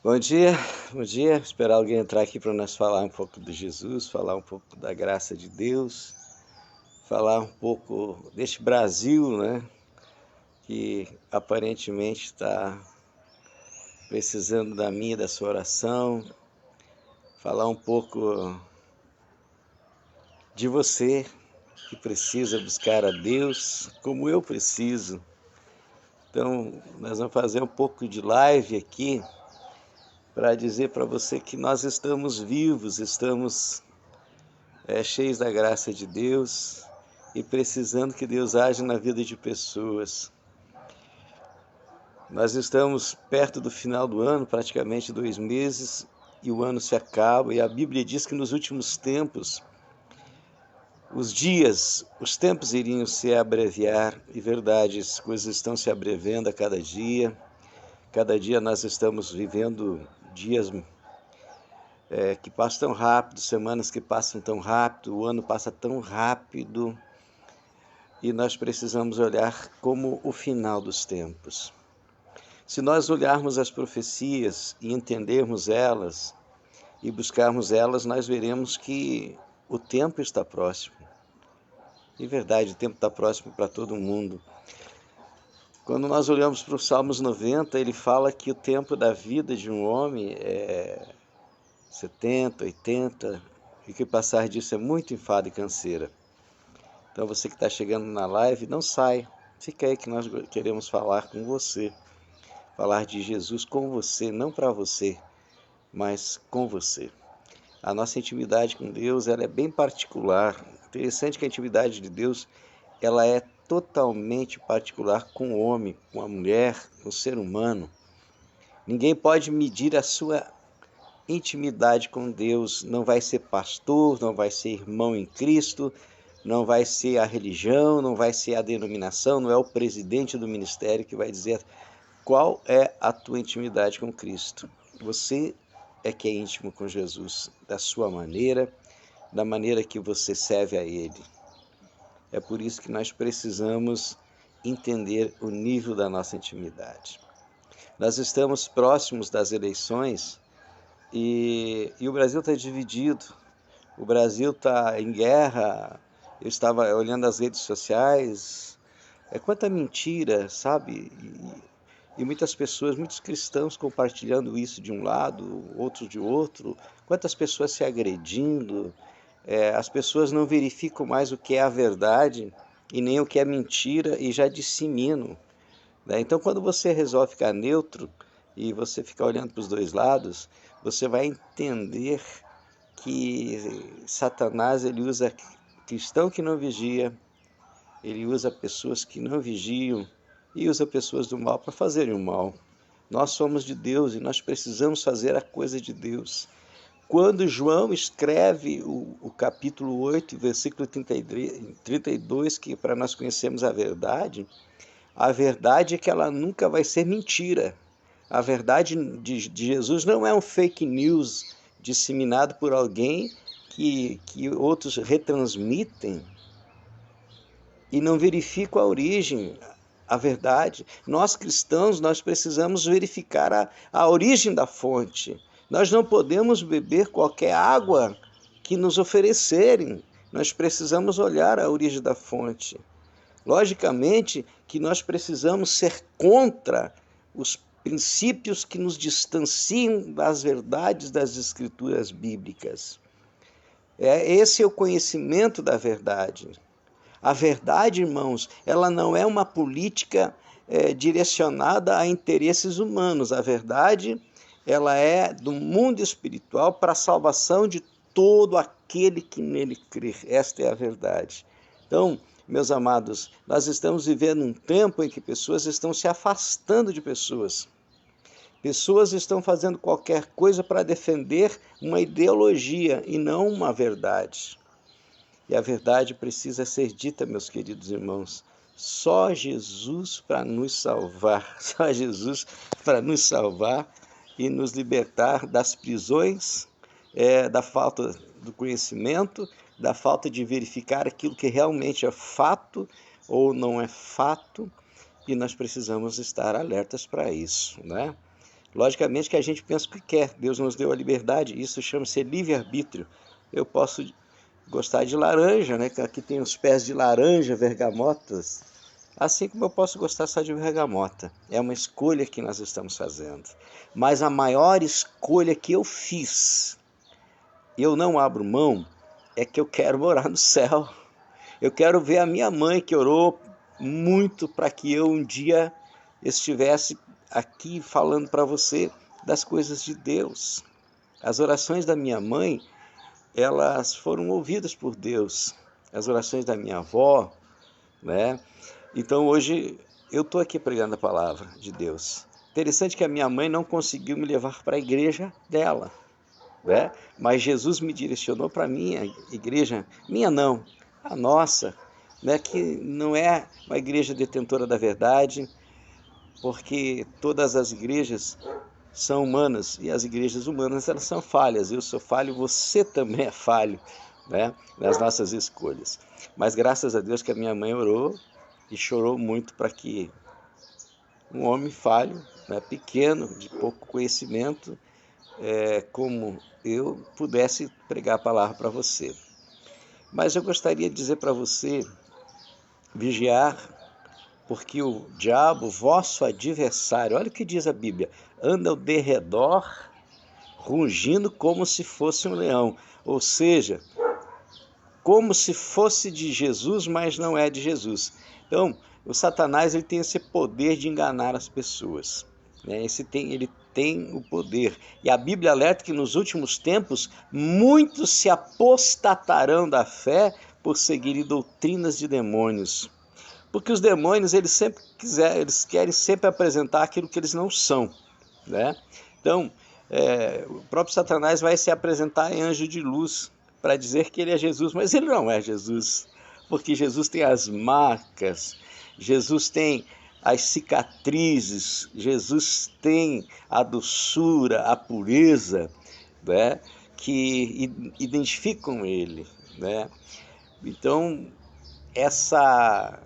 Bom dia, bom dia. Esperar alguém entrar aqui para nós falar um pouco de Jesus, falar um pouco da graça de Deus, falar um pouco deste Brasil, né? Que aparentemente está precisando da minha e da sua oração. Falar um pouco de você que precisa buscar a Deus como eu preciso. Então, nós vamos fazer um pouco de live aqui para dizer para você que nós estamos vivos, estamos cheios da graça de Deus e precisando que Deus age na vida de pessoas. Nós estamos perto do final do ano, praticamente 2 meses, e o ano se acaba, e a Bíblia diz que nos últimos tempos, os tempos iriam se abreviar, e verdade, as coisas estão se abrevando a cada dia nós estamos vivendo dias que passam tão rápido, semanas que passam tão rápido, o ano passa tão rápido, e nós precisamos olhar como o final dos tempos. Se nós olharmos as profecias e entendermos elas e buscarmos elas, nós veremos que o tempo está próximo. De verdade, o tempo está próximo para todo mundo. Quando nós olhamos para o Salmos 90, ele fala que o tempo da vida de um homem é 70, 80, e que o passar disso é muito enfado e canseira. Então você que está chegando na live, não sai. Fica aí que nós queremos falar com você. Falar de Jesus com você, não para você, mas com você. A nossa intimidade com Deus, ela é bem particular. Interessante que a intimidade de Deus, ela é totalmente particular com o homem, com a mulher, com o ser humano. Ninguém pode medir a sua intimidade com Deus. Não vai ser pastor, não vai ser irmão em Cristo, não vai ser a religião, não vai ser a denominação, não é o presidente do ministério que vai dizer qual é a tua intimidade com Cristo. Você é que é íntimo com Jesus, da sua maneira, da maneira que você serve a Ele. É por isso que nós precisamos entender o nível da nossa intimidade. Nós estamos próximos das eleições e o Brasil está dividido. O Brasil está em guerra. Eu estava olhando as redes sociais. Quanta mentira, sabe? E muitas pessoas, muitos cristãos compartilhando isso de um lado, outros de outro. Quantas pessoas se agredindo. As pessoas não verificam mais o que é a verdade e nem o que é mentira e já disseminam. Né? Então, quando você resolve ficar neutro e você ficar olhando para os dois lados, você vai entender que Satanás ele usa cristão que não vigia, ele usa pessoas que não vigiam e usa pessoas do mal para fazerem o mal. Nós somos de Deus e nós precisamos fazer a coisa de Deus. Quando João escreve o capítulo 8, versículo 32, que para nós conhecermos a verdade é que ela nunca vai ser mentira. A verdade de Jesus não é um fake news disseminado por alguém que outros retransmitem e não verificam a origem, a verdade. Nós cristãos, nós precisamos verificar a origem da fonte. Nós não podemos beber qualquer água que nos oferecerem. Nós precisamos olhar a origem da fonte. Logicamente que nós precisamos ser contra os princípios que nos distanciam das verdades das escrituras bíblicas. Esse é o conhecimento da verdade. A verdade, irmãos, ela não é uma política direcionada a interesses humanos. A verdade, ela é do mundo espiritual para a salvação de todo aquele que nele crer. Esta é a verdade. Então, meus amados, nós estamos vivendo um tempo em que pessoas estão se afastando de pessoas. Pessoas estão fazendo qualquer coisa para defender uma ideologia e não uma verdade. E a verdade precisa ser dita, meus queridos irmãos. Só Jesus para nos salvar, só Jesus para nos salvar e nos libertar das prisões, da falta do conhecimento, da falta de verificar aquilo que realmente é fato ou não é fato, e nós precisamos estar alertas para isso, né? Logicamente que a gente pensa o que quer, Deus nos deu a liberdade, isso chama-se livre-arbítrio. Eu posso gostar de laranja, né? Aqui tem os pés de laranja, vergamotas, assim como eu posso gostar só de bergamota. É uma escolha que nós estamos fazendo. Mas a maior escolha que eu fiz, eu não abro mão, é que eu quero morar no céu. Eu quero ver a minha mãe, que orou muito para que eu um dia estivesse aqui falando para você das coisas de Deus. As orações da minha mãe, elas foram ouvidas por Deus. As orações da minha avó, né? Então hoje eu estou aqui pregando a palavra de Deus. Interessante que a minha mãe não conseguiu me levar para a igreja dela, né? Mas Jesus me direcionou para a minha igreja, minha não, a nossa, né? Que não é uma igreja detentora da verdade, porque todas as igrejas são humanas e as igrejas humanas elas são falhas. Eu sou falho, você também é falho, né? Nas nossas escolhas. Mas graças a Deus que a minha mãe orou e chorou muito para que um homem falho, né, pequeno, de pouco conhecimento, como eu, pudesse pregar a palavra para você. Mas eu gostaria de dizer para você vigiar, porque o diabo, vosso adversário, olha o que diz a Bíblia, anda ao derredor, rugindo como se fosse um leão. Ou seja, como se fosse de Jesus, mas não é de Jesus. Então, o Satanás ele tem esse poder de enganar as pessoas, né? Ele tem o poder. E a Bíblia alerta que nos últimos tempos muitos se apostatarão da fé por seguirem doutrinas de demônios. Porque os demônios eles querem sempre apresentar aquilo que eles não são, né? Então, o próprio Satanás vai se apresentar em anjo de luz para dizer que ele é Jesus, mas ele não é Jesus, porque Jesus tem as marcas, Jesus tem as cicatrizes, Jesus tem a doçura, a pureza, né, que identificam ele, né? Então, essa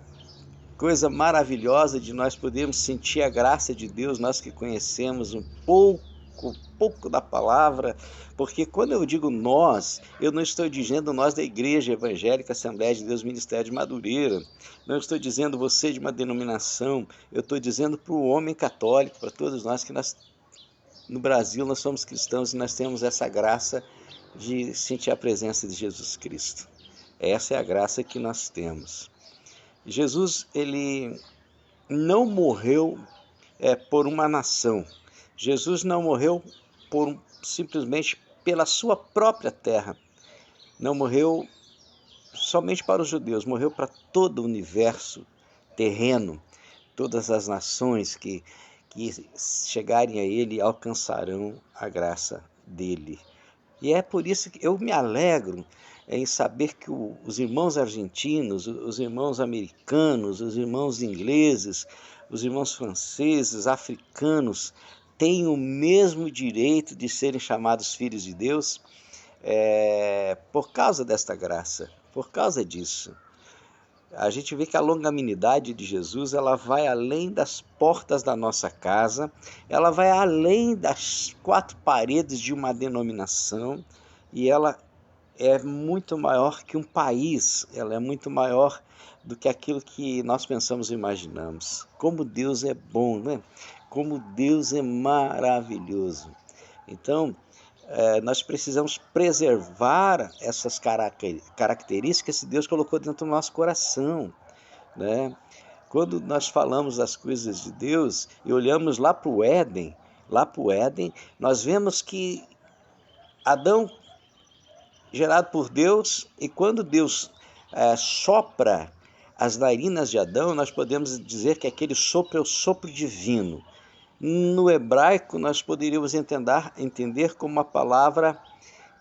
coisa maravilhosa de nós podermos sentir a graça de Deus, nós que conhecemos um pouco da palavra, porque quando eu digo nós, eu não estou dizendo nós da Igreja Evangélica Assembleia de Deus Ministério de Madureira, não estou dizendo você de uma denominação, eu estou dizendo para o homem católico, para todos nós que no Brasil nós somos cristãos e nós temos essa graça de sentir a presença de Jesus Cristo. Essa é a graça que nós temos. Jesus, ele não morreu por uma nação. Jesus não morreu simplesmente pela sua própria terra. Não morreu somente para os judeus, morreu para todo o universo terreno. Todas as nações que chegarem a ele alcançarão a graça dele. E é por isso que eu me alegro em saber que os irmãos argentinos, os irmãos americanos, os irmãos ingleses, os irmãos franceses, africanos, têm o mesmo direito de serem chamados filhos de Deus por causa desta graça, por causa disso. A gente vê que a longanimidade de Jesus, ela vai além das portas da nossa casa, ela vai além das quatro paredes de uma denominação, e ela é muito maior que um país, ela é muito maior do que aquilo que nós pensamos e imaginamos. Como Deus é bom, né? Como Deus é maravilhoso. Então, nós precisamos preservar essas características que Deus colocou dentro do nosso coração, né? Quando nós falamos das coisas de Deus e olhamos lá para o Éden, nós vemos que Adão, gerado por Deus, e quando Deus sopra as narinas de Adão, nós podemos dizer que aquele sopro é o sopro divino. No hebraico, nós poderíamos entender como uma palavra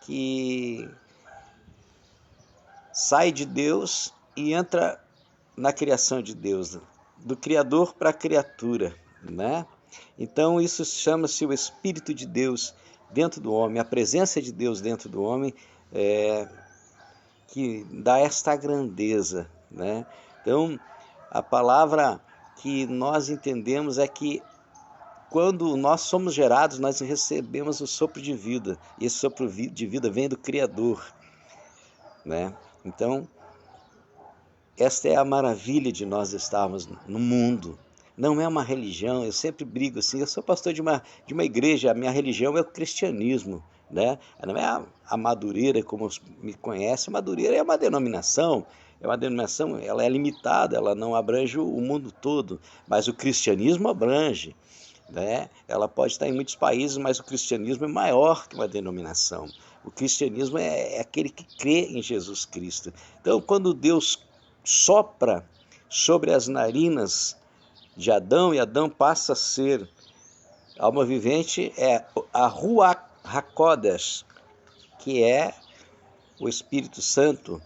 que sai de Deus e entra na criação de Deus, do Criador para a criatura, né? Então isso chama-se o Espírito de Deus dentro do homem, a presença de Deus dentro do homem, que dá esta grandeza, né? Então a palavra que nós entendemos é que quando nós somos gerados, nós recebemos o sopro de vida. E esse sopro de vida vem do Criador, né? Então, esta é a maravilha de nós estarmos no mundo. Não é uma religião, eu sempre brigo assim, eu sou pastor de uma igreja, a minha religião é o cristianismo, né? Não é a Madureira, como me conhece, a Madureira é uma denominação, ela é limitada, ela não abrange o mundo todo, mas o cristianismo abrange, né? Ela pode estar em muitos países, mas o cristianismo é maior que uma denominação. O cristianismo é aquele que crê em Jesus Cristo. Então, quando Deus sopra sobre as narinas de Adão e Adão passa a ser alma vivente, é a Ruach HaKodesh, que é o Espírito Santo.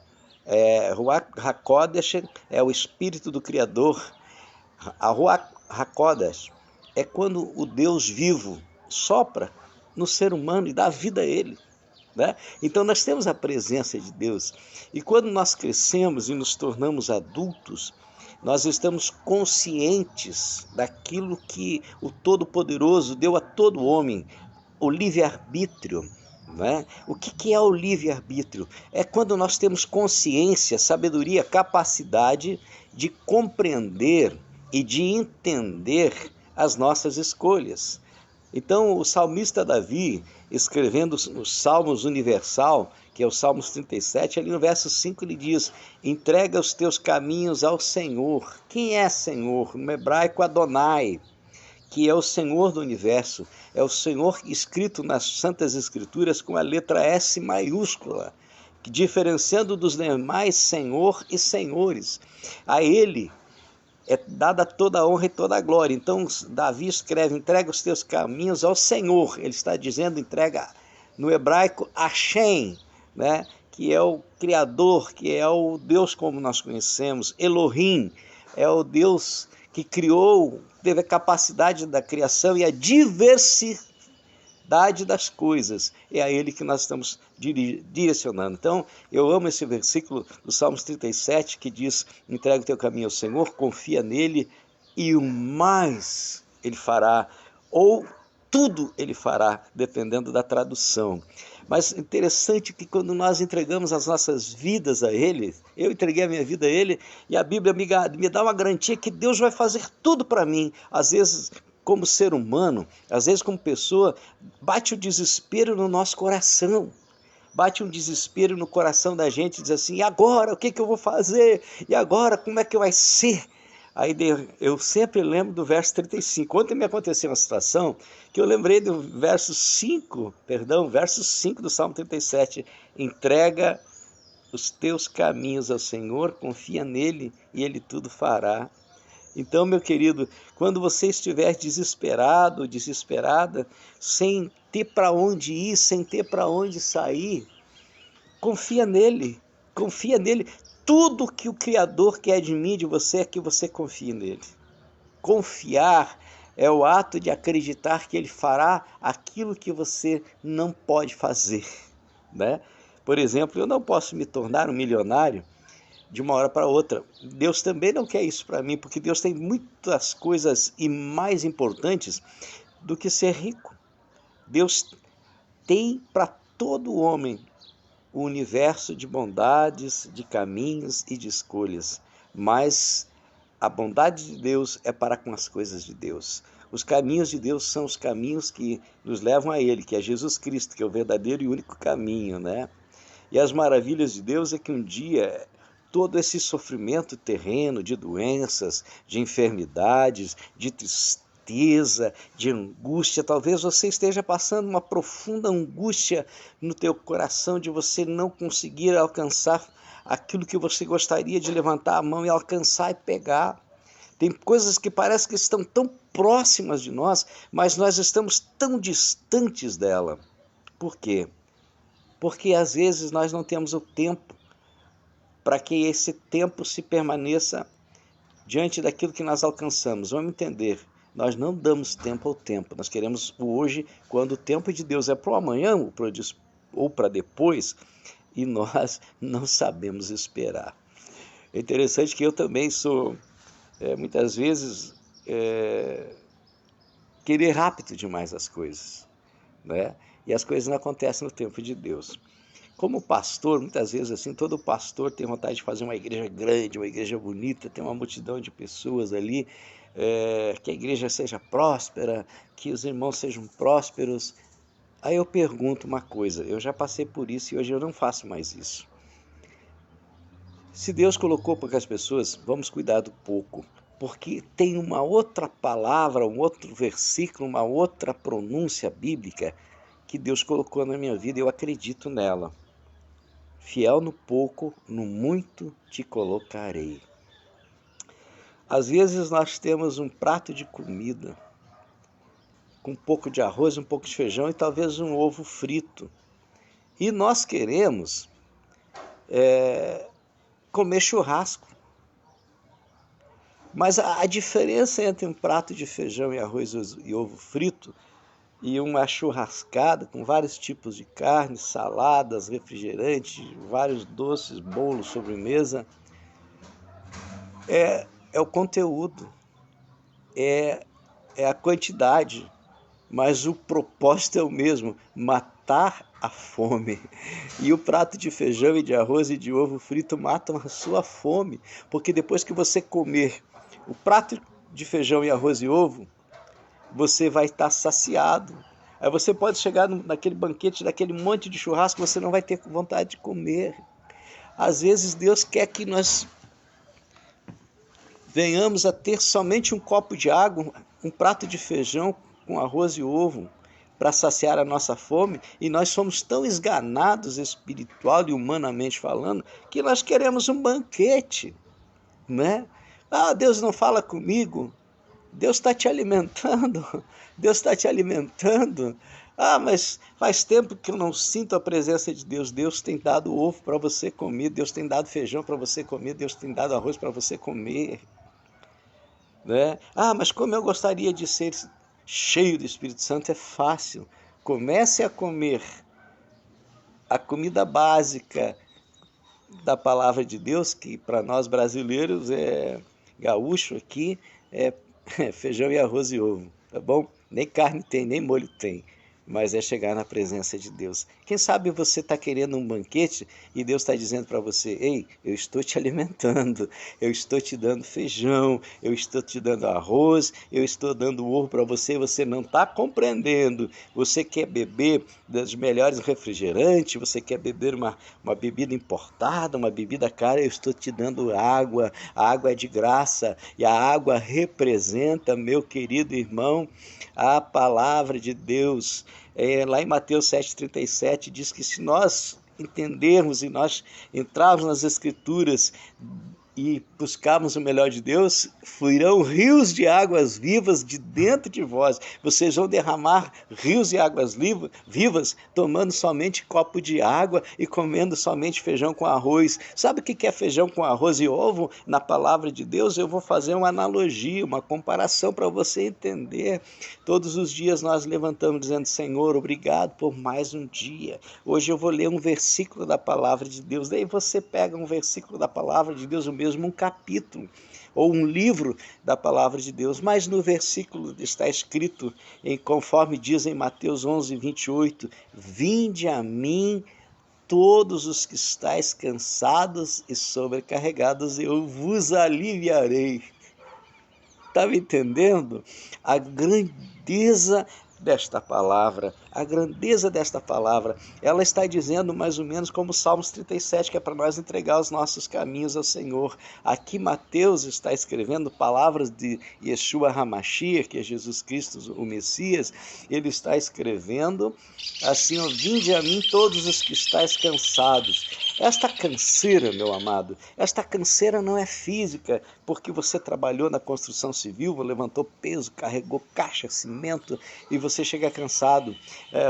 Ruach HaKodesh é o Espírito do Criador. A Ruach HaKodesh é quando o Deus vivo sopra no ser humano e dá vida a ele, né? Então nós temos a presença de Deus. E quando nós crescemos e nos tornamos adultos, nós estamos conscientes daquilo que o Todo-Poderoso deu a todo homem, o livre-arbítrio. Né? O que é o livre-arbítrio? É quando nós temos consciência, sabedoria, capacidade de compreender e de entender as nossas escolhas. Então, o salmista Davi, escrevendo os Salmos Universal, que é o Salmos 37, ali no verso 5 ele diz: entrega os teus caminhos ao Senhor. Quem é Senhor? No hebraico, Adonai, que é o Senhor do universo. É o Senhor escrito nas Santas Escrituras com a letra S maiúscula, que diferenciando dos demais Senhor e senhores. A ele é dada toda a honra e toda a glória. Então Davi escreve: entrega os teus caminhos ao Senhor. Ele está dizendo, entrega no hebraico Hashem, né? Que é o Criador, que é o Deus como nós conhecemos. Elohim é o Deus que criou, teve a capacidade da criação e a diversidade das coisas. É a ele que nós estamos direcionando. Então, eu amo esse versículo do Salmos 37, que diz: entrega o teu caminho ao Senhor, confia nele e o mais ele fará, ou tudo ele fará, dependendo da tradução. Mas interessante que quando nós entregamos as nossas vidas a ele, eu entreguei a minha vida a ele, e a Bíblia me dá uma garantia que Deus vai fazer tudo para mim. Às vezes, como ser humano, às vezes como pessoa, bate o desespero no nosso coração. Bate um desespero no coração da gente, diz assim: e agora? O que eu vou fazer? E agora? Como é que vai ser? Aí eu sempre lembro do verso 35. Ontem me aconteceu uma situação que eu lembrei do verso 5 do Salmo 37. Entrega os teus caminhos ao Senhor, confia nele e ele tudo fará. Então, meu querido, quando você estiver desesperado, desesperada, sem ter para onde ir, sem ter para onde sair, confia nele, confia nele. Tudo que o Criador quer de mim, de você, é que você confie nele. Confiar é o ato de acreditar que ele fará aquilo que você não pode fazer, né? Por exemplo, eu não posso me tornar um milionário de uma hora para outra. Deus também não quer isso para mim, porque Deus tem muitas coisas e mais importantes do que ser rico. Deus tem para todo homem o universo de bondades, de caminhos e de escolhas, mas a bondade de Deus é para com as coisas de Deus. Os caminhos de Deus são os caminhos que nos levam a Ele, que é Jesus Cristo, que é o verdadeiro e único caminho, né? E as maravilhas de Deus é que um dia todo esse sofrimento terreno de doenças, de enfermidades, de tristeza, de angústia, talvez você esteja passando uma profunda angústia no teu coração de você não conseguir alcançar aquilo que você gostaria de levantar a mão e alcançar e pegar. Tem coisas que parece que estão tão próximas de nós, mas nós estamos tão distantes dela. Por quê? Porque às vezes nós não temos o tempo para que esse tempo se permaneça diante daquilo que nós alcançamos. Vamos entender, nós não damos tempo ao tempo, nós queremos o hoje, quando o tempo de Deus é para o amanhã ou para depois, e nós não sabemos esperar. É interessante que eu também sou, muitas vezes, querer rápido demais as coisas, né? E as coisas não acontecem no tempo de Deus. Como pastor, muitas vezes assim, todo pastor tem vontade de fazer uma igreja grande, uma igreja bonita, tem uma multidão de pessoas ali, que a igreja seja próspera, que os irmãos sejam prósperos. Aí eu pergunto uma coisa, eu já passei por isso e hoje eu não faço mais isso. Se Deus colocou poucas pessoas, vamos cuidar do pouco, porque tem uma outra palavra, um outro versículo, uma outra pronúncia bíblica que Deus colocou na minha vida e eu acredito nela. Fiel no pouco, no muito te colocarei. Às vezes nós temos um prato de comida, com um pouco de arroz, um pouco de feijão e talvez um ovo frito. E nós queremos comer churrasco. Mas a diferença entre um prato de feijão e arroz e ovo frito e uma churrascada com vários tipos de carne, saladas, refrigerantes, vários doces, bolos, sobremesa, é o conteúdo, é a quantidade, mas o propósito é o mesmo, matar a fome. E o prato de feijão e de arroz e de ovo frito matam a sua fome, porque depois que você comer o prato de feijão e arroz e ovo, você vai estar saciado. Aí você pode chegar naquele banquete, daquele monte de churrasco, você não vai ter vontade de comer. Às vezes Deus quer que nós venhamos a ter somente um copo de água, um prato de feijão com arroz e ovo, para saciar a nossa fome, e nós somos tão esganados espiritual e humanamente falando, que nós queremos um banquete, né? Ah, Deus não fala comigo. Deus está te alimentando, Deus está te alimentando. Ah, mas faz tempo que eu não sinto a presença de Deus. Deus tem dado ovo para você comer, Deus tem dado feijão para você comer, Deus tem dado arroz para você comer, né? Ah, mas como eu gostaria de ser cheio do Espírito Santo. É fácil. Comece a comer a comida básica da palavra de Deus, que para nós brasileiros é gaúcho aqui, é feijão e arroz e ovo, tá bom? Nem carne tem, nem molho tem, mas é chegar na presença de Deus. Quem sabe você está querendo um banquete e Deus está dizendo para você: ei, eu estou te alimentando, eu estou te dando feijão, eu estou te dando arroz, eu estou dando ovo para você, você não está compreendendo. Você quer beber dos melhores refrigerantes, você quer beber uma bebida importada, uma bebida cara, eu estou te dando água, a água é de graça, e a água representa, meu querido irmão, a palavra de Deus. Lá em Mateus 7,37 diz que se nós entendermos e nós entrarmos nas Escrituras e buscarmos o melhor de Deus, fluirão rios de águas vivas de dentro de vós. Vocês vão derramar rios de águas vivas, tomando somente copo de água e comendo somente feijão com arroz. Sabe o que é feijão com arroz e ovo? Na palavra de Deus, eu vou fazer uma analogia, uma comparação para você entender. Todos os dias nós levantamos dizendo: Senhor, obrigado por mais um dia. Hoje eu vou ler um versículo da palavra de Deus. Daí você pega um versículo da palavra de Deus, o mesmo um capítulo ou um livro da palavra de Deus, mas no versículo está escrito, conforme diz em Mateus 11:28, vinde a mim todos os que estáis cansados e sobrecarregados, eu vos aliviarei. Está me entendendo? A grandeza desta palavra, a grandeza desta palavra, ela está dizendo mais ou menos como Salmos 37, que é para nós entregar os nossos caminhos ao Senhor. Aqui Mateus está escrevendo palavras de Yeshua HaMashiach, que é Jesus Cristo, o Messias. Ele está escrevendo assim: ó, vinde a mim todos os que estáis cansados. Esta canseira, meu amado, esta canseira não é física, porque você trabalhou na construção civil, levantou peso, carregou caixa, cimento, e você chega cansado.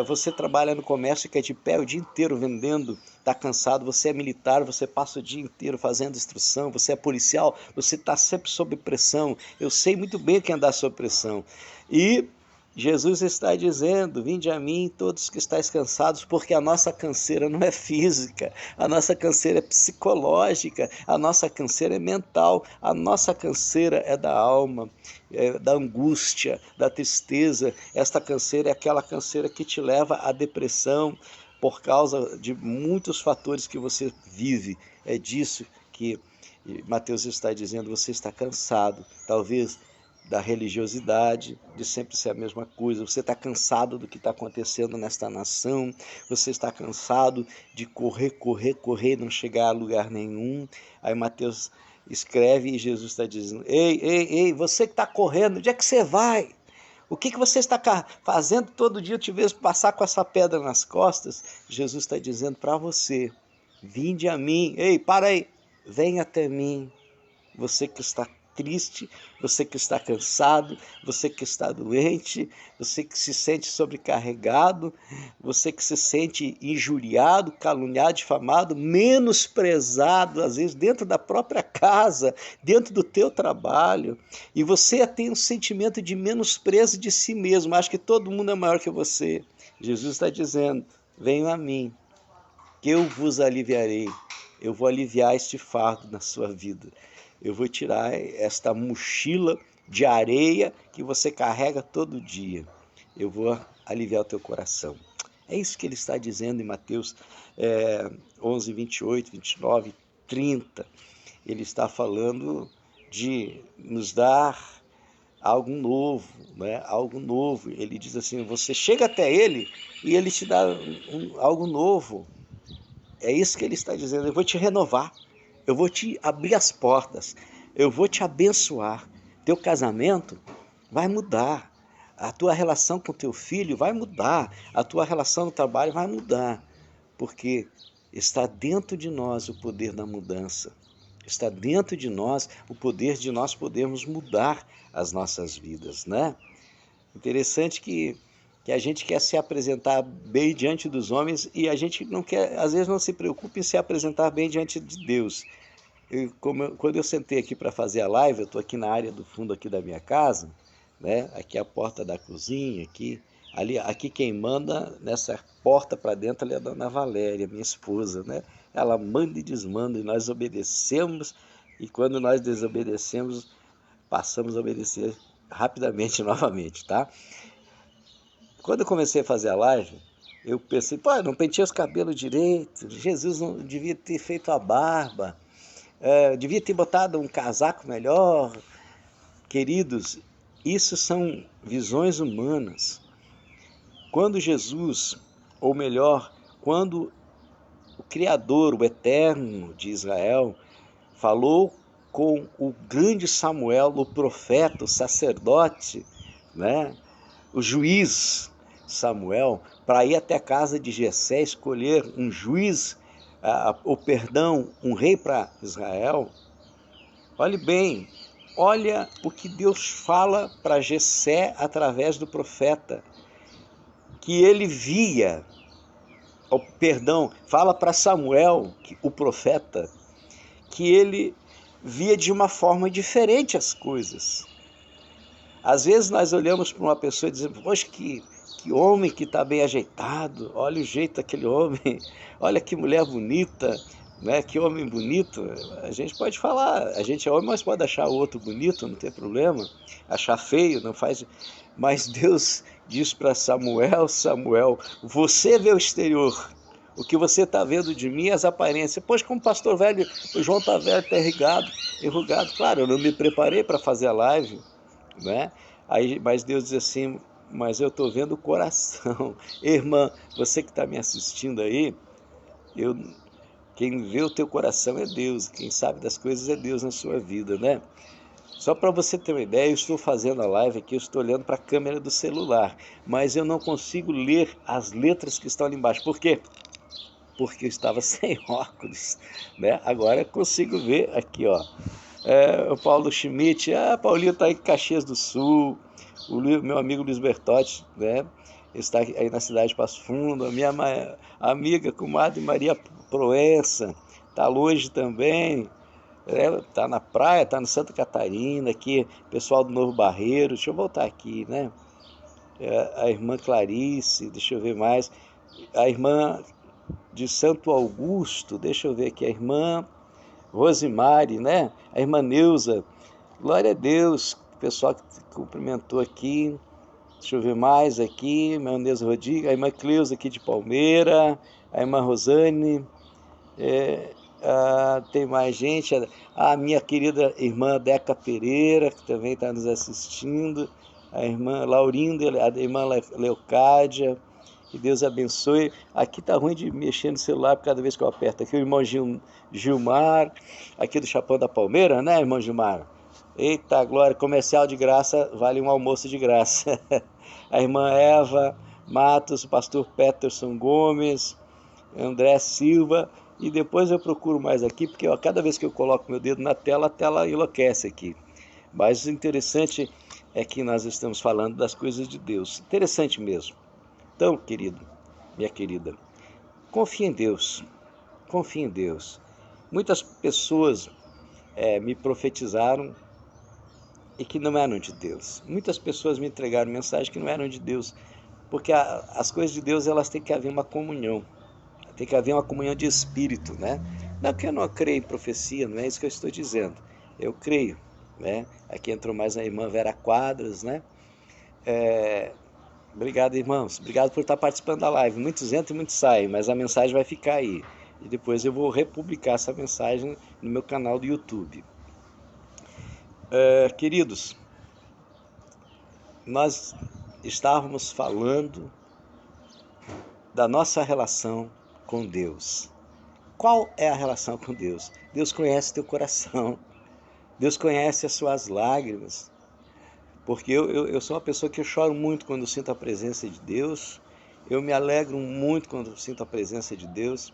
Você trabalha no comércio, que é de pé o dia inteiro vendendo, está cansado. Você é militar, você passa o dia inteiro fazendo instrução. Você é policial, você está sempre sob pressão. Eu sei muito bem o que é andar sob pressão. E Jesus está dizendo: vinde a mim todos que estáis cansados, porque a nossa canseira não é física, a nossa canseira é psicológica, a nossa canseira é mental, a nossa canseira é da alma, é da angústia, da tristeza. Esta canseira é aquela canseira que te leva à depressão por causa de muitos fatores que você vive. É disso que Mateus está dizendo: você está cansado, talvez da religiosidade, de sempre ser a mesma coisa. Você está cansado do que está acontecendo nesta nação, você está cansado de correr, correr, correr e não chegar a lugar nenhum. Aí Mateus escreve e Jesus está dizendo: ei, ei, ei, você que está correndo, onde é que você vai? O que você está fazendo todo dia? Eu te vejo passar com essa pedra nas costas. Jesus está dizendo para você: vinde a mim. Ei, para aí, vem até mim. Você que está triste, você que está cansado, você que está doente, você que se sente sobrecarregado, você que se sente injuriado, caluniado, difamado, menosprezado, às vezes dentro da própria casa, dentro do teu trabalho, e você tem um sentimento de menosprezo de si mesmo, acha que todo mundo é maior que você. Jesus está dizendo: venham a mim, que eu vos aliviarei. Eu vou aliviar este fardo na sua vida. Eu vou tirar esta mochila de areia que você carrega todo dia. Eu vou aliviar o teu coração. É isso que ele está dizendo em Mateus 11, 28, 29, 30. Ele está falando de nos dar algo novo, né? Algo novo. Ele diz assim: você chega até ele e ele te dá algo novo. É isso que ele está dizendo: eu vou te renovar, eu vou te abrir as portas, eu vou te abençoar. Teu casamento vai mudar, a tua relação com teu filho vai mudar, a tua relação no trabalho vai mudar, porque está dentro de nós o poder da mudança, está dentro de nós o poder de nós podermos mudar as nossas vidas, né? Interessante que a gente quer se apresentar bem diante dos homens e a gente não quer, às vezes não se preocupa em se apresentar bem diante de Deus. Quando eu sentei aqui para fazer a live, eu estou aqui na área do fundo aqui da minha casa, né? Aqui é a porta da cozinha, aqui quem manda nessa porta para dentro é a dona Valéria, minha esposa, né? Ela manda e desmanda e nós obedecemos, e quando nós desobedecemos, passamos a obedecer rapidamente novamente, tá? Quando eu comecei a fazer a live, eu pensei: pô, eu não pentei os cabelos direito, Jesus não devia ter feito a barba, devia ter botado um casaco melhor. Queridos, isso são visões humanas. Quando Jesus, ou melhor, quando o Criador, o Eterno de Israel, falou com o grande Samuel, o profeta, o sacerdote, né? O juiz Samuel, para ir até a casa de Jessé escolher um juiz, um rei para Israel. Olhe bem, olha o que Deus fala para Jessé através do profeta, que ele via, fala para Samuel, o profeta, que ele via de uma forma diferente as coisas. Às vezes nós olhamos para uma pessoa e dizemos: poxa, que homem que está bem ajeitado, olha o jeito daquele homem, olha que mulher bonita, né? Que homem bonito. A gente pode falar, a gente é homem, mas pode achar o outro bonito, não tem problema, achar feio, não faz. Mas Deus diz para Samuel: Samuel, você vê o exterior, o que você está vendo de mim é as aparências. Pois, como pastor velho, o João está velho, está enrugado. Claro, eu não me preparei para fazer a live, né? Mas Deus diz assim: mas eu estou vendo o coração. Irmã, você que está me assistindo aí, quem vê o teu coração é Deus, quem sabe das coisas é Deus na sua vida, né? Só para você ter uma ideia, eu estou fazendo a live aqui, eu estou olhando para a câmera do celular, mas eu não consigo ler as letras que estão ali embaixo. Por quê? Porque eu estava sem óculos, né? Agora eu consigo ver aqui, ó. O Paulo Schmidt, Paulinho está em Caxias do Sul, meu amigo Luiz Bertotti, né? Está aí na cidade de Passo Fundo, a minha amiga, comadre Maria Proença, está longe também, está na praia, está no Santa Catarina, aqui, pessoal do Novo Barreiro. Deixa eu voltar aqui, né? a irmã Clarice, deixa eu ver mais, a irmã de Santo Augusto, deixa eu ver aqui, a irmã Rosimari, né? A irmã Neuza, glória a Deus, o pessoal que cumprimentou aqui, deixa eu ver mais aqui, a irmã Neuza Rodrigues, a irmã Cleusa aqui de Palmeira, a irmã Rosane, tem mais gente, a minha querida irmã Deca Pereira, que também está nos assistindo, a irmã Laurinda, a irmã Leocádia, que Deus abençoe. Aqui tá ruim de mexer no celular cada vez que eu aperto. Aqui o irmão Gilmar, aqui do Chapão da Palmeira, né, irmão Gilmar? Eita glória, comercial de graça vale um almoço de graça. A irmã Eva Matos, o pastor Peterson Gomes, André Silva, e depois eu procuro mais aqui, porque cada vez que eu coloco meu dedo na tela, a tela enlouquece aqui. Mas o interessante é que nós estamos falando das coisas de Deus. Interessante mesmo. Então, querido, minha querida, confie em Deus, confie em Deus. Muitas pessoas me profetizaram e que não eram de Deus. Muitas pessoas me entregaram mensagens que não eram de Deus, porque as coisas de Deus, elas têm que haver uma comunhão, tem que haver uma comunhão de espírito, né? Não que eu não creio em profecia, não é isso que eu estou dizendo. Eu creio, né? Aqui entrou mais a irmã Vera Quadras, né? Obrigado, irmãos. Obrigado por estar participando da live. Muitos entram e muitos saem, mas a mensagem vai ficar aí. E depois eu vou republicar essa mensagem no meu canal do YouTube. Queridos, nós estávamos falando da nossa relação com Deus. Qual é a relação com Deus? Deus conhece teu coração. Deus conhece as suas lágrimas. Porque eu sou uma pessoa que eu choro muito quando sinto a presença de Deus. Eu me alegro muito quando sinto a presença de Deus.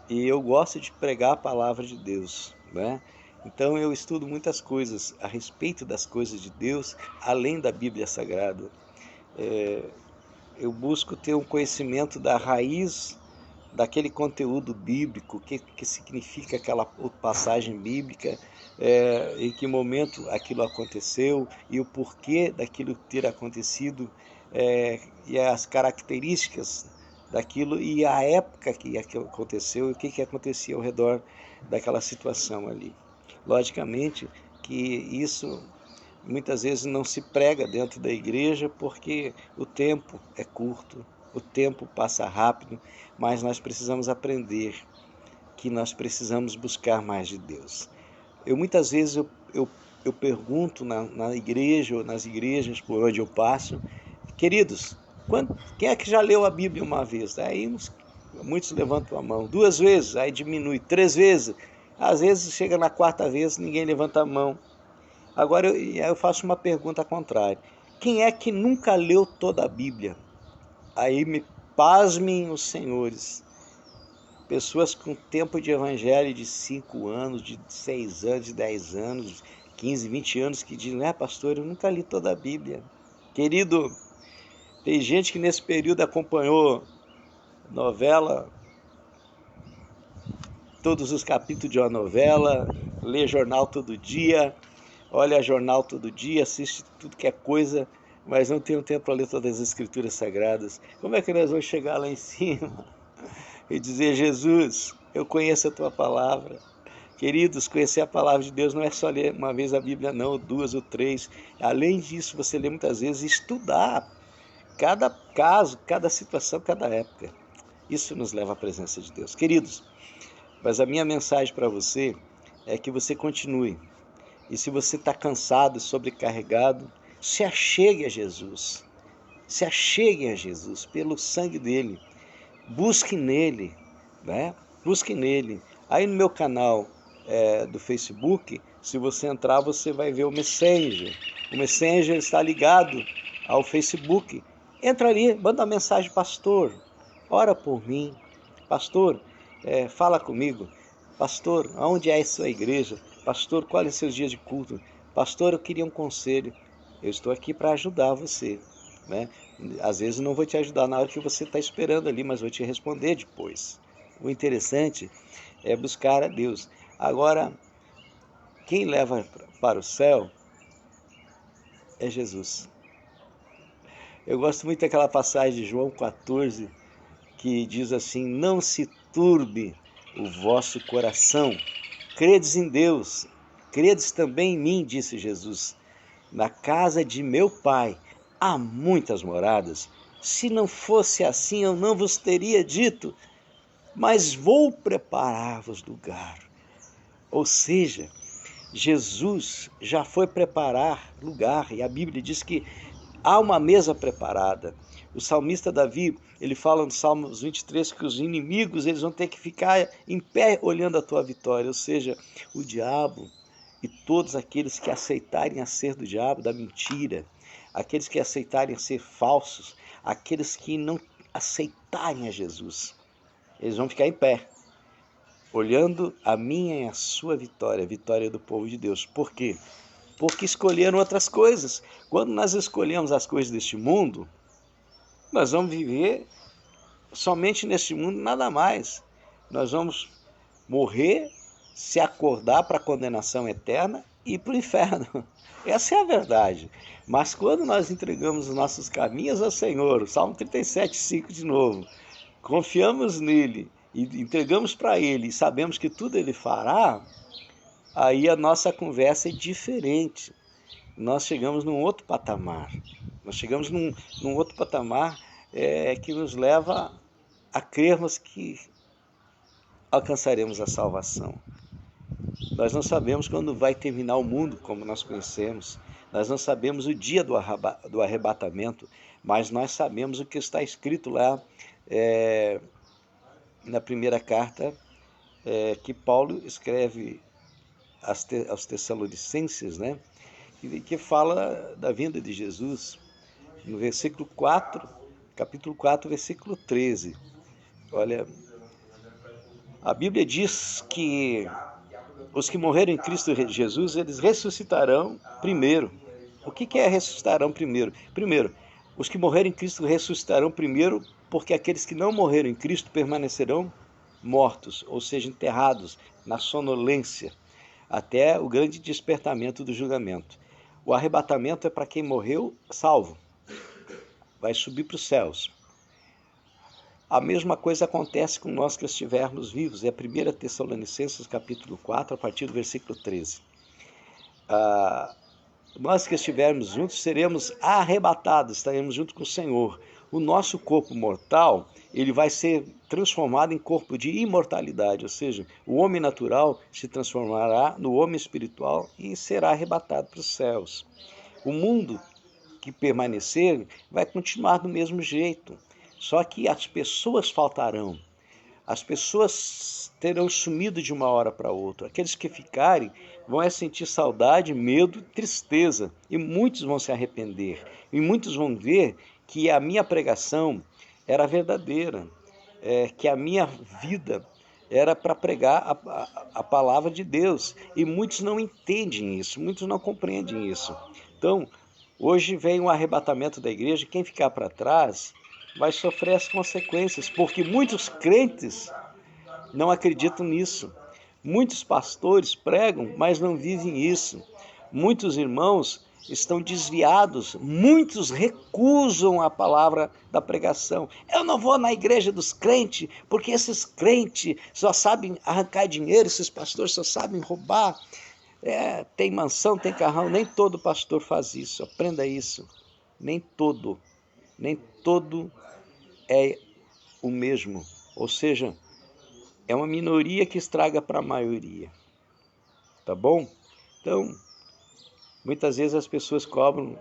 E eu gosto de pregar a palavra de Deus, né? Então eu estudo muitas coisas a respeito das coisas de Deus, além da Bíblia Sagrada. Eu busco ter um conhecimento da raiz daquele conteúdo bíblico, o que significa aquela passagem bíblica, em que momento aquilo aconteceu e o porquê daquilo ter acontecido, e as características daquilo e a época que aquilo aconteceu e o que acontecia ao redor daquela situação ali. Logicamente que isso muitas vezes não se prega dentro da igreja porque o tempo é curto, o tempo passa rápido, mas nós precisamos aprender que nós precisamos buscar mais de Deus. Muitas vezes eu pergunto na igreja ou nas igrejas por onde eu passo, queridos, quem é que já leu a Bíblia uma vez? Aí muitos levantam a mão, 2 vezes, aí diminui, 3 vezes, às vezes chega na 4ª vez, ninguém levanta a mão. Agora eu faço uma pergunta contrária. Quem é que nunca leu toda a Bíblia? Aí me pasmem os senhores. Pessoas com tempo de evangelho de 5 anos, de 6 anos, de 10 anos, 15, 20 anos, que dizem, pastor, eu nunca li toda a Bíblia. Querido, tem gente que nesse período acompanhou novela, todos os capítulos de uma novela, lê jornal todo dia, olha jornal todo dia, assiste tudo que é coisa, mas não tem tempo para ler todas as escrituras sagradas. Como é que nós vamos chegar lá em cima e dizer, Jesus, eu conheço a tua palavra? Queridos, conhecer a palavra de Deus não é só ler uma vez a Bíblia, não, ou 2 ou 3. Além disso, você lê muitas vezes e estudar cada caso, cada situação, cada época. Isso nos leva à presença de Deus. Queridos, mas a minha mensagem para você é que você continue. E se você está cansado, sobrecarregado, se achegue a Jesus. Se achegue a Jesus pelo sangue dele. Busque nele, né? Busque nele. Aí no meu canal do Facebook, se você entrar, você vai ver o Messenger. O Messenger está ligado ao Facebook. Entra ali, manda uma mensagem, pastor, ora por mim. Pastor, fala comigo. Pastor, aonde é a sua igreja? Pastor, quais são seus dias de culto? Pastor, eu queria um conselho. Eu estou aqui para ajudar você, né? Às vezes não vou te ajudar na hora que você está esperando ali, mas vou te responder depois. O interessante é buscar a Deus. Agora, quem leva para o céu é Jesus. Eu gosto muito daquela passagem de João 14, que diz assim: não se turbe o vosso coração, credes em Deus, credes também em mim, disse Jesus. Na casa de meu pai há muitas moradas. Se não fosse assim, eu não vos teria dito, mas vou preparar-vos lugar. Ou seja, Jesus já foi preparar lugar, e a Bíblia diz que há uma mesa preparada. O salmista Davi, ele fala no Salmos 23 que os inimigos eles vão ter que ficar em pé olhando a tua vitória, ou seja, o diabo e todos aqueles que aceitarem a ser do diabo, da mentira, aqueles que aceitarem a ser falsos, aqueles que não aceitarem a Jesus, eles vão ficar em pé, olhando a minha e a sua vitória, a vitória do povo de Deus. Por quê? Porque escolheram outras coisas. Quando nós escolhemos as coisas deste mundo, nós vamos viver somente neste mundo, nada mais. Nós vamos morrer, se acordar para a condenação eterna e ir para o inferno. Essa é a verdade. Mas quando nós entregamos os nossos caminhos ao Senhor, o Salmo 37:5 de novo, confiamos nele e entregamos para ele e sabemos que tudo ele fará, aí a nossa conversa é diferente. Nós chegamos num outro patamar. Nós chegamos num outro patamar que nos leva a crermos que alcançaremos a salvação. Nós não sabemos quando vai terminar o mundo como nós conhecemos. Nós não sabemos o dia do arrebatamento, mas nós sabemos o que está escrito lá na primeira carta que Paulo escreve aos Tessalonicenses, né? Que fala da vinda de Jesus, no versículo 4, capítulo 4, versículo 13. Olha, a Bíblia diz que os que morreram em Cristo Jesus, eles ressuscitarão primeiro. O que é ressuscitarão primeiro? Primeiro, os que morreram em Cristo ressuscitarão primeiro, porque aqueles que não morreram em Cristo permanecerão mortos, ou seja, enterrados na sonolência, até o grande despertamento do julgamento. O arrebatamento é para quem morreu salvo, vai subir para os céus. A mesma coisa acontece com nós que estivermos vivos, é a 1 Tessalonicenses capítulo 4, a partir do versículo 13. Nós que estivermos juntos seremos arrebatados, estaremos junto com o Senhor. O nosso corpo mortal, ele vai ser transformado em corpo de imortalidade, ou seja, o homem natural se transformará no homem espiritual e será arrebatado para os céus. O mundo que permanecer vai continuar do mesmo jeito, só que as pessoas faltarão. As pessoas terão sumido de uma hora para outra. Aqueles que ficarem vão sentir saudade, medo, tristeza. E muitos vão se arrepender. E muitos vão ver que a minha pregação era verdadeira. Que a minha vida era para pregar a palavra de Deus. E muitos não entendem isso. Muitos não compreendem isso. Então, hoje vem o arrebatamento da igreja. Quem ficar para trás vai sofrer as consequências, porque muitos crentes não acreditam nisso. Muitos pastores pregam, mas não vivem isso. Muitos irmãos estão desviados, muitos recusam a palavra da pregação. Eu não vou na igreja dos crentes, porque esses crentes só sabem arrancar dinheiro, esses pastores só sabem roubar. Tem mansão, tem carrão, nem todo pastor faz isso, aprenda isso. Nem todo é o mesmo, ou seja, é uma minoria que estraga para a maioria, tá bom? Então, muitas vezes as pessoas cobram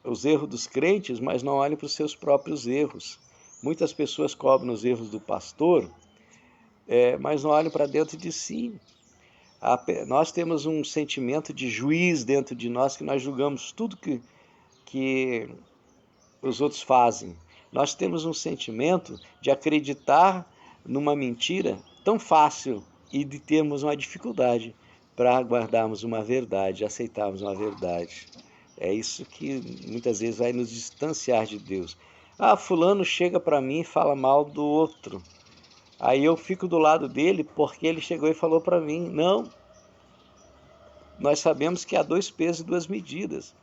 os erros dos crentes, mas não olham para os seus próprios erros. Muitas pessoas cobram os erros do pastor, mas não olham para dentro de si. Nós temos um sentimento de juiz dentro de nós, que nós julgamos tudo que os outros fazem. Nós temos um sentimento de acreditar numa mentira tão fácil e de termos uma dificuldade para guardarmos uma verdade, aceitarmos uma verdade. É isso que muitas vezes vai nos distanciar de Deus. Fulano chega para mim e fala mal do outro. Aí eu fico do lado dele porque ele chegou e falou para mim. Não. Nós sabemos que há 2 pesos e 2 medidas.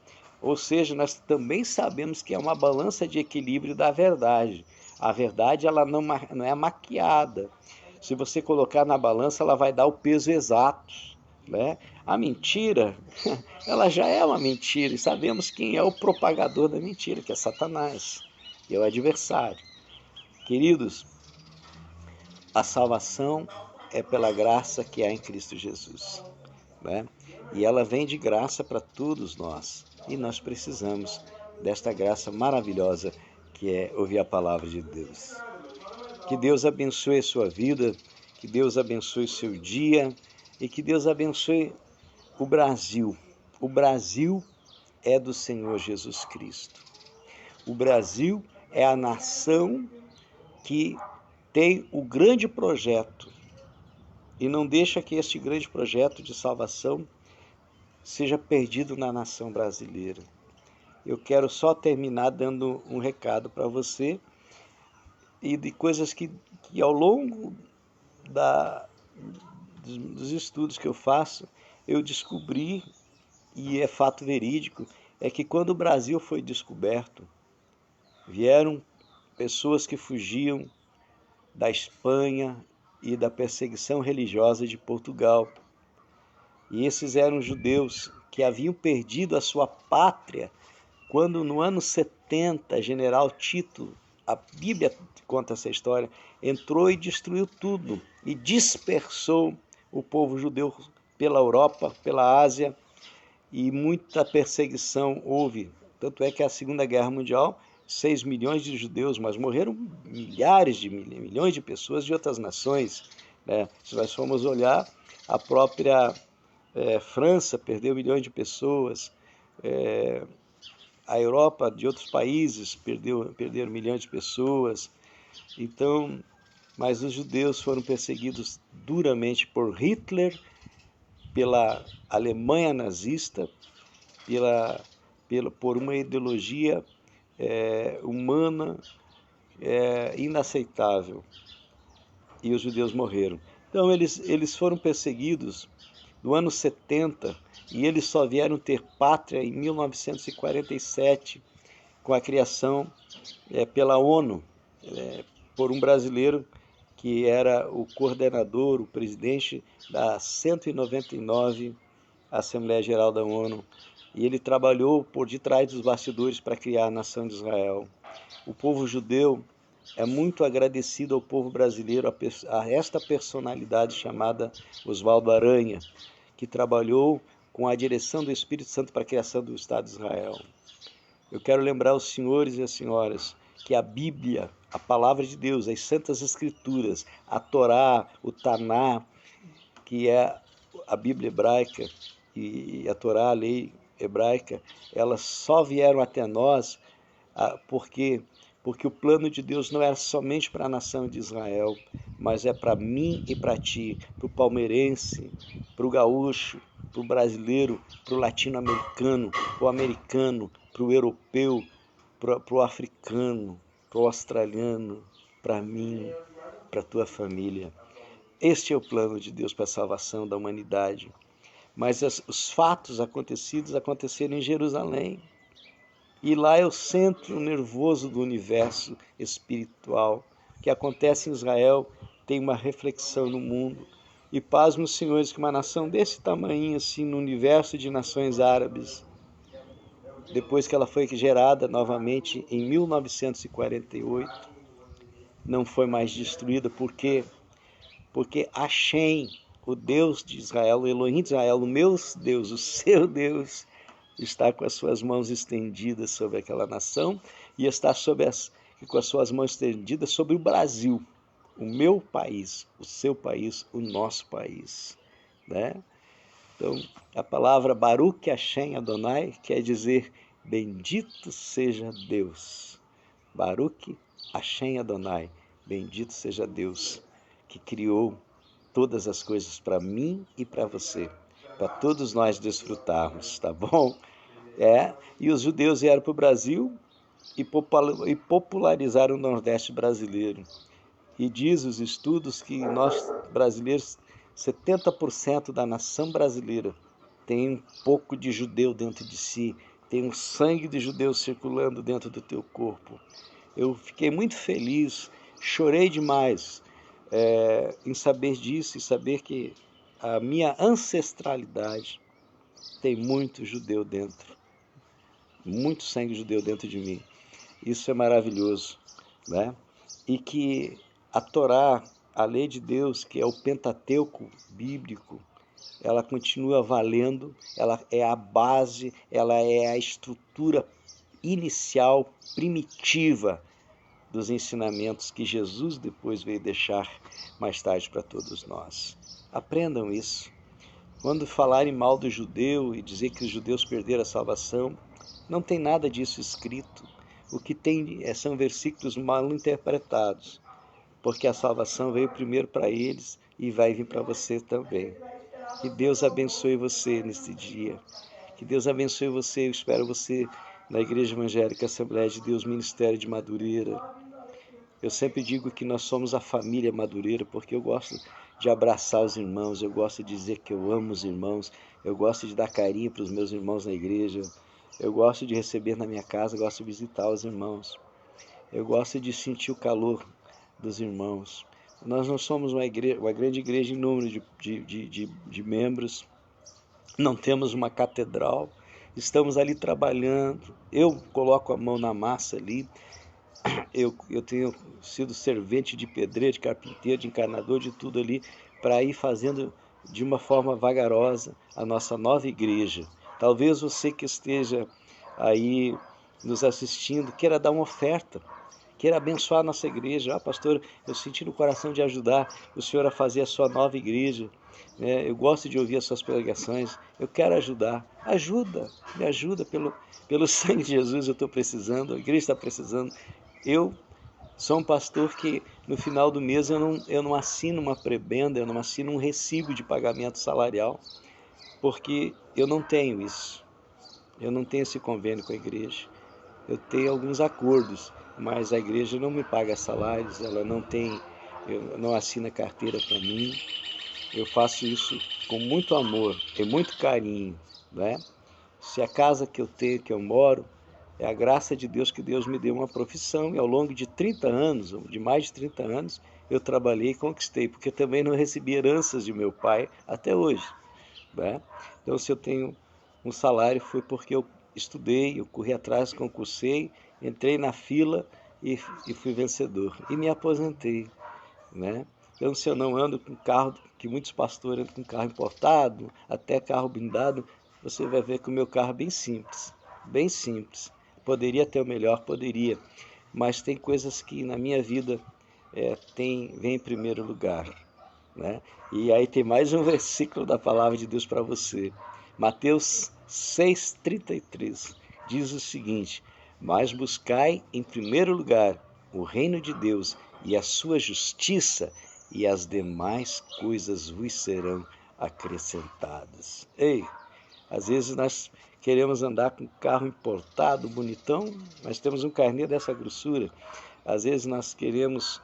Ou seja, nós também sabemos que é uma balança de equilíbrio da verdade. A verdade ela não é maquiada. Se você colocar na balança, ela vai dar o peso exato, né? A mentira, ela já é uma mentira e sabemos quem é o propagador da mentira, que é Satanás, que é o adversário. Queridos, a salvação é pela graça que há em Cristo Jesus, né? E ela vem de graça para todos nós. E nós precisamos desta graça maravilhosa que é ouvir a palavra de Deus. Que Deus abençoe a sua vida, que Deus abençoe o seu dia e que Deus abençoe o Brasil. O Brasil é do Senhor Jesus Cristo. O Brasil é a nação que tem o grande projeto e não deixa que este grande projeto de salvação seja perdido na nação brasileira. Eu quero só terminar dando um recado para você e de coisas que ao longo dos estudos que eu faço, eu descobri, e é fato verídico, é que quando o Brasil foi descoberto, vieram pessoas que fugiam da Espanha e da perseguição religiosa de Portugal. E esses eram judeus que haviam perdido a sua pátria quando no ano 70, general Tito, a Bíblia conta essa história, entrou e destruiu tudo e dispersou o povo judeu pela Europa, pela Ásia, e muita perseguição houve. Tanto é que a Segunda Guerra Mundial, 6 milhões de judeus, mas morreram milhões de pessoas de outras nações, né? Se nós formos olhar, a própria França perdeu milhões de pessoas, a Europa de outros países perderam milhões de pessoas. Então, mas os judeus foram perseguidos duramente por Hitler, pela Alemanha nazista, por uma ideologia humana inaceitável. E os judeus morreram. Então eles foram perseguidos no ano 70 e eles só vieram ter pátria em 1947 com a criação pela ONU, por um brasileiro que era o coordenador, o presidente da 199 Assembleia Geral da ONU, e ele trabalhou por detrás dos bastidores para criar a nação de Israel. O povo judeu é muito agradecido ao povo brasileiro, a esta personalidade chamada Oswaldo Aranha, que trabalhou com a direção do Espírito Santo para a criação do Estado de Israel. Eu quero lembrar os senhores e as senhoras que a Bíblia, a palavra de Deus, as Santas Escrituras, a Torá, o Taná, que é a Bíblia hebraica, e a Torá, a lei hebraica, elas só vieram até nós porque o plano de Deus não era somente para a nação de Israel, mas é para mim e para ti, para o palmeirense, para o gaúcho, para o brasileiro, para o latino-americano, para o americano, para o europeu, para o africano, para o australiano, para mim, para a tua família. Este é o plano de Deus para a salvação da humanidade. Mas os fatos aconteceram em Jerusalém. E lá é o centro nervoso do universo espiritual. O que acontece em Israel tem uma reflexão no mundo. E pasmem os senhores que uma nação desse tamanho, assim, no universo de nações árabes, depois que ela foi gerada novamente em 1948, não foi mais destruída. Por quê? Porque Hashem, o Deus de Israel, o Elohim de Israel, o meu Deus, o seu Deus, está com as suas mãos estendidas sobre aquela nação e está com as suas mãos estendidas sobre o Brasil, o meu país, o seu país, o nosso país, né? Então, a palavra Baruch Hashem Adonai quer dizer bendito seja Deus. Baruch Hashem Adonai, bendito seja Deus, que criou todas as coisas para mim e para você, para todos nós desfrutarmos, tá bom? E os judeus vieram para o Brasil e popularizaram o Nordeste brasileiro. E diz os estudos que nós brasileiros, 70% da nação brasileira tem um pouco de judeu dentro de si, tem um sangue de judeu circulando dentro do teu corpo. Eu fiquei muito feliz, chorei demais em saber disso e saber que a minha ancestralidade tem muito judeu dentro, muito sangue judeu dentro de mim. Isso é maravilhoso, né? E que a Torá, a lei de Deus, que é o Pentateuco bíblico, ela continua valendo, ela é a base, ela é a estrutura inicial, primitiva dos ensinamentos que Jesus depois veio deixar mais tarde para todos nós. Aprendam isso. Quando falarem mal do judeu e dizer que os judeus perderam a salvação, não tem nada disso escrito. O que tem são versículos mal interpretados, porque a salvação veio primeiro para eles e vai vir para você também. Que Deus abençoe você neste dia. Que Deus abençoe você. Eu espero você na Igreja Evangélica Assembleia de Deus, Ministério de Madureira. Eu sempre digo que nós somos a família Madureira, porque eu gosto de abraçar os irmãos, eu gosto de dizer que eu amo os irmãos, eu gosto de dar carinho para os meus irmãos na igreja, eu gosto de receber na minha casa, eu gosto de visitar os irmãos, eu gosto de sentir o calor dos irmãos. Nós não somos uma grande igreja em número de membros, não temos uma catedral, estamos ali trabalhando, eu coloco a mão na massa ali, eu tenho sido servente de pedreiro, de carpinteiro, de encanador, de tudo ali, para ir fazendo de uma forma vagarosa a nossa nova igreja. Talvez você que esteja aí nos assistindo queira dar uma oferta, queira abençoar a nossa igreja. Ah, pastor, eu senti no coração de ajudar o senhor a fazer a sua nova igreja. Eu gosto de ouvir as suas pregações, eu quero ajudar. Ajuda, me ajuda pelo sangue de Jesus, eu estou precisando, a igreja está precisando. Eu sou um pastor que no final do mês eu não assino uma prebenda, eu não assino um recibo de pagamento salarial, porque eu não tenho isso. Eu não tenho esse convênio com a igreja. Eu tenho alguns acordos, mas a igreja não me paga salários, ela não tem, não assina carteira para mim. Eu faço isso com muito amor e muito carinho, né? Se a casa que eu tenho, que eu moro, é a graça de Deus que Deus me deu uma profissão e ao longo de 30 anos, de mais de 30 anos, eu trabalhei e conquistei, porque também não recebi heranças de meu pai até hoje, né? Então, se eu tenho um salário foi porque eu estudei, eu corri atrás, concursei, entrei na fila e fui vencedor e me aposentei, né? Então, se eu não ando com carro, que muitos pastores andam com carro importado, até carro blindado, você vai ver que o meu carro é bem simples, bem simples. Poderia ter o melhor, poderia, mas tem coisas que na minha vida vem em primeiro lugar, né? E aí tem mais um versículo da palavra de Deus para você. Mateus 6,33 diz o seguinte: mas buscai em primeiro lugar o reino de Deus e a sua justiça, e as demais coisas vos serão acrescentadas. Ei, às vezes nós queremos andar com carro importado, bonitão, mas temos um carnê dessa grossura. Às vezes nós queremos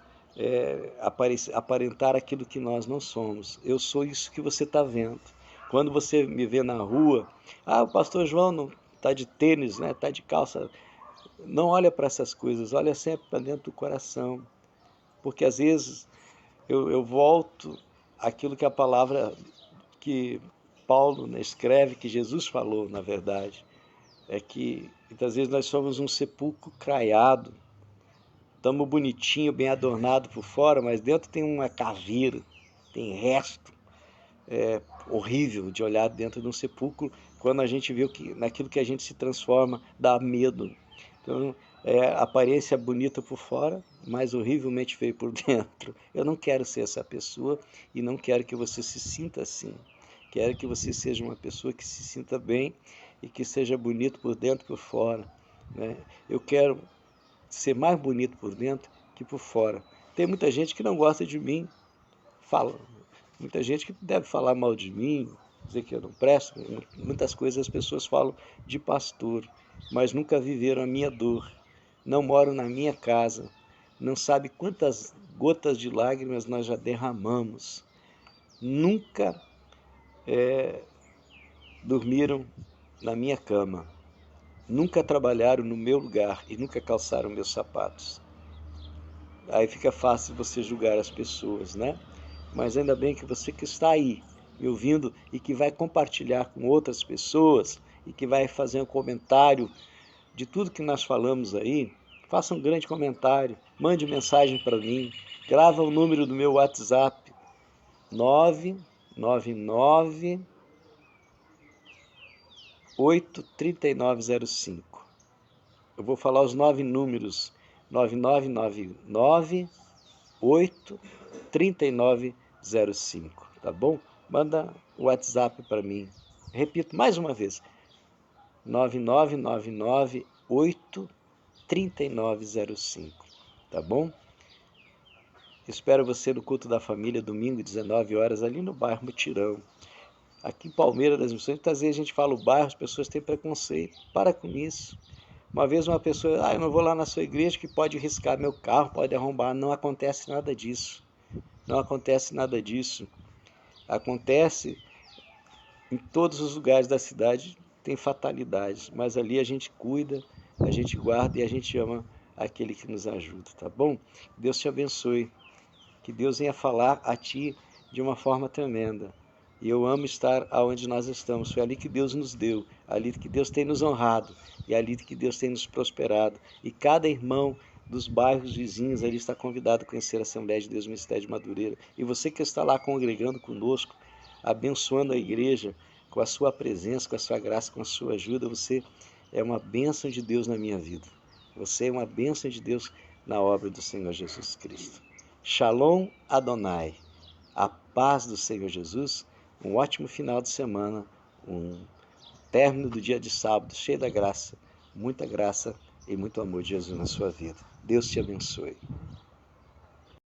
aparentar aquilo que nós não somos. Eu sou isso que você está vendo. Quando você me vê na rua, o pastor João não está de tênis, né? Está de calça. Não olha para essas coisas, olha sempre para dentro do coração. Porque às vezes eu volto àquilo que a palavra que Paulo, né, escreve, que Jesus falou, na verdade, é que muitas vezes nós somos um sepulcro craiado, estamos bonitinho, bem adornado por fora, mas dentro tem uma caveira, tem resto horrível de olhar dentro de um sepulcro. Quando a gente vê que naquilo que a gente se transforma, dá medo. Então, aparência bonita por fora, mas horrivelmente feio por dentro. Eu não quero ser essa pessoa e não quero que você se sinta assim. Quero que você seja uma pessoa que se sinta bem e que seja bonito por dentro e por fora, né? Eu quero ser mais bonito por dentro que por fora. Tem muita gente que não gosta de mim, fala. Muita gente que deve falar mal de mim, dizer que eu não presto. Muitas coisas as pessoas falam de pastor, mas nunca viveram a minha dor, não moram na minha casa, não sabe quantas gotas de lágrimas nós já derramamos. Nunca dormiram na minha cama, nunca trabalharam no meu lugar e nunca calçaram meus sapatos. Aí fica fácil você julgar as pessoas, né? Mas ainda bem que você que está aí me ouvindo e que vai compartilhar com outras pessoas e que vai fazer um comentário de tudo que nós falamos aí, faça um grande comentário, mande mensagem para mim, grava o número do meu WhatsApp, 999 83905. Eu vou falar os 9 números, 9999 83905, tá bom? Manda o WhatsApp para mim. Repito mais uma vez, 9999 83905, tá bom? Espero você no culto da família, domingo, 19 horas, ali no bairro Mutirão. Aqui em Palmeiras das Missões, muitas vezes a gente fala o bairro, as pessoas têm preconceito. Para com isso. Uma vez uma pessoa, eu não vou lá na sua igreja que pode riscar meu carro, pode arrombar. Não acontece nada disso. Não acontece nada disso. Acontece em todos os lugares da cidade, tem fatalidades, mas ali a gente cuida, a gente guarda e a gente ama aquele que nos ajuda, tá bom? Deus te abençoe. Que Deus venha falar a ti de uma forma tremenda. E eu amo estar aonde nós estamos. Foi ali que Deus nos deu, ali que Deus tem nos honrado e ali que Deus tem nos prosperado. E cada irmão dos bairros vizinhos ali está convidado a conhecer a Assembleia de Deus Ministério de Madureira. E você que está lá congregando conosco, abençoando a igreja com a sua presença, com a sua graça, com a sua ajuda, você é uma bênção de Deus na minha vida. Você é uma bênção de Deus na obra do Senhor Jesus Cristo. Shalom Adonai, a paz do Senhor Jesus, um ótimo final de semana, um término do dia de sábado, cheio da graça, muita graça e muito amor de Jesus na sua vida. Deus te abençoe.